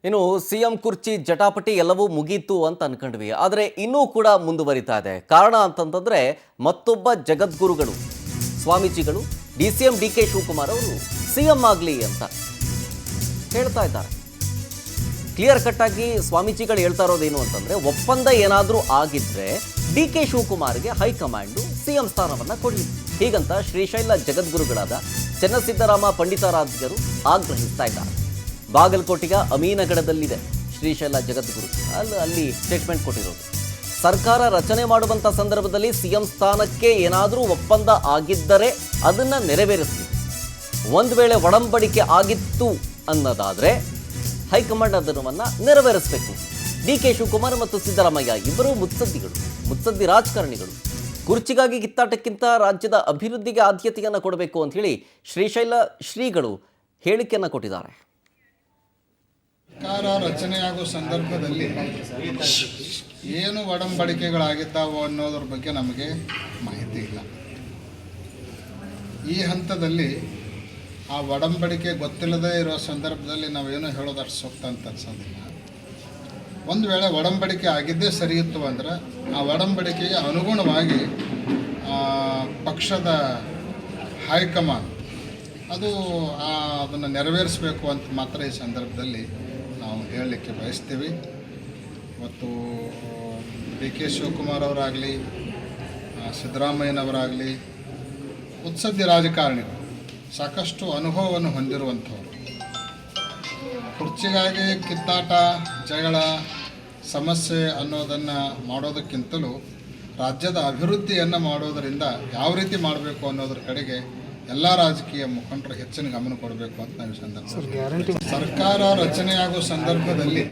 ಇನ್ನು ಸಿಎಂ ಕುರ್ಚಿ ಜಟಾಪಟಿ ಎಲ್ಲವೂ ಮುಗೀತು ಅಂತ ಅನ್ಕೊಂಡ್ವಿ. ಆದರೆ ಇನ್ನೂ ಕೂಡ ಮುಂದುವರಿತಾ ಇದೆ. ಕಾರಣ ಅಂತಂತಂದ್ರೆ ಮತ್ತೊಬ್ಬ ಜಗದ್ಗುರುಗಳು ಸ್ವಾಮೀಜಿಗಳು DCM DK ಶಿವಕುಮಾರ್ ಅವರು ಸಿಎಂ ಆಗಲಿ ಅಂತ ಹೇಳ್ತಾ ಇದ್ದಾರೆ. ಕ್ಲಿಯರ್ ಕಟ್ ಆಗಿ ಸ್ವಾಮೀಜಿಗಳು ಹೇಳ್ತಾ ಇರೋದೇನು ಅಂತಂದ್ರೆ, ಒಪ್ಪಂದ ಏನಾದರೂ ಆಗಿದ್ರೆ DK ಶಿವಕುಮಾರ್ಗೆ ಹೈಕಮಾಂಡು ಸಿಎಂ ಸ್ಥಾನವನ್ನ ಕೊಡಲಿ, ಹೀಗಂತ ಶ್ರೀಶೈಲ ಜಗದ್ಗುರುಗಳಾದ ಚೆನ್ನಸಿದ್ದರಾಮ ಪಂಡಿತಾರಾಧ್ಯರು ಆಗ್ರಹಿಸ್ತಾ ಇದ್ದಾರೆ. ಬಾಗಲಕೋಟೆಯ ಅಮೀನಗಡದಲ್ಲಿದೆ ಶ್ರೀಶೈಲ ಜಗದ್ಗುರು, ಅಲ್ಲಿ ಸ್ಟೇಟ್ಮೆಂಟ್ ಕೊಟ್ಟಿರೋದು. ಸರ್ಕಾರ ರಚನೆ ಮಾಡುವಂಥ ಸಂದರ್ಭದಲ್ಲಿ ಸಿಎಂ ಸ್ಥಾನಕ್ಕೆ ಏನಾದರೂ ಒಪ್ಪಂದ ಆಗಿದ್ದರೆ ಅದನ್ನು ನೆರವೇರಿಸಲಿ. ಒಂದು ವೇಳೆ ಒಡಂಬಡಿಕೆ ಆಗಿತ್ತು ಅನ್ನೋದಾದರೆ ಹೈಕಮಾಂಡ್ ಅದನ್ನು ನೆರವೇರಿಸಬೇಕು. DK ಶಿವಕುಮಾರ್ ಮತ್ತು ಸಿದ್ದರಾಮಯ್ಯ ಇಬ್ಬರು ಮುತ್ಸದ್ದಿ ರಾಜಕಾರಣಿಗಳು. ಕುರ್ಚಿಗಾಗಿ ಕಿತ್ತಾಟಕ್ಕಿಂತ ರಾಜ್ಯದ ಅಭಿವೃದ್ಧಿಗೆ ಆದ್ಯತೆಯನ್ನು ಕೊಡಬೇಕು ಅಂತ ಹೇಳಿ ಶ್ರೀಶೈಲ ಶ್ರೀಗಳು ಹೇಳಿಕೆಯನ್ನು ಕೊಟ್ಟಿದ್ದಾರೆ. ಸರ್ಕಾರ ರಚನೆಯಾಗುವ ಸಂದರ್ಭದಲ್ಲಿ ಏನು ಒಡಂಬಡಿಕೆಗಳಾಗಿದ್ದಾವೋ ಅನ್ನೋದ್ರ ಬಗ್ಗೆ ನಮಗೆ ಮಾಹಿತಿ ಇಲ್ಲ. ಈ ಹಂತದಲ್ಲಿ ಆ ಒಡಂಬಡಿಕೆ ಗೊತ್ತಿಲ್ಲದೇ ಇರೋ ಸಂದರ್ಭದಲ್ಲಿ ನಾವೇನು ಹೇಳೋದು ಅಷ್ಟು ಸೂಕ್ತ ಅಂತ ಅನ್ಸೋದಿಲ್ಲ. ಒಂದು ವೇಳೆ ಒಡಂಬಡಿಕೆ ಆಗಿದ್ದೇ ಸರಿಯಿತ್ತು ಅಂದರೆ ಆ ಒಡಂಬಡಿಕೆಗೆ ಅನುಗುಣವಾಗಿ ಪಕ್ಷದ ಹೈಕಮಾಂಡ್ ಅದನ್ನು ನೆರವೇರಿಸಬೇಕು ಅಂತ ಮಾತ್ರ ಈ ಸಂದರ್ಭದಲ್ಲಿ ನಾವು ಹೇಳಲಿಕ್ಕೆ ಬಯಸ್ತೀವಿ. ಮತ್ತು DK ಶಿವಕುಮಾರ್ ಅವರಾಗಲಿ ಸಿದ್ದರಾಮಯ್ಯನವರಾಗಲಿ ಮುತ್ಸದ್ದಿ ರಾಜಕಾರಣಿಗಳು, ಸಾಕಷ್ಟು ಅನುಭವವನ್ನು ಹೊಂದಿರುವಂಥವರು. ಕುರ್ಚಿಗಾಗಿ ಕಿತ್ತಾಟ, ಜಗಳ, ಸಮಸ್ಯೆ ಅನ್ನೋದನ್ನು ಮಾಡೋದಕ್ಕಿಂತಲೂ ರಾಜ್ಯದ ಅಭಿವೃದ್ಧಿಯನ್ನು ಮಾಡೋದರಿಂದ ಯಾವ ರೀತಿ ಮಾಡಬೇಕು ಅನ್ನೋದ್ರ ಕಡೆಗೆ ಎಲ್ಲ ರಾಜಕೀಯ ಮುಖಂಡರು ಹೆಚ್ಚಿನ ಗಮನ ಕೊಡಬೇಕು ಅಂತ ನಾವು ಸಂದರ್ಭ. ಸರ್ಕಾರ ರಚನೆಯಾಗುವ ಸಂದರ್ಭದಲ್ಲಿ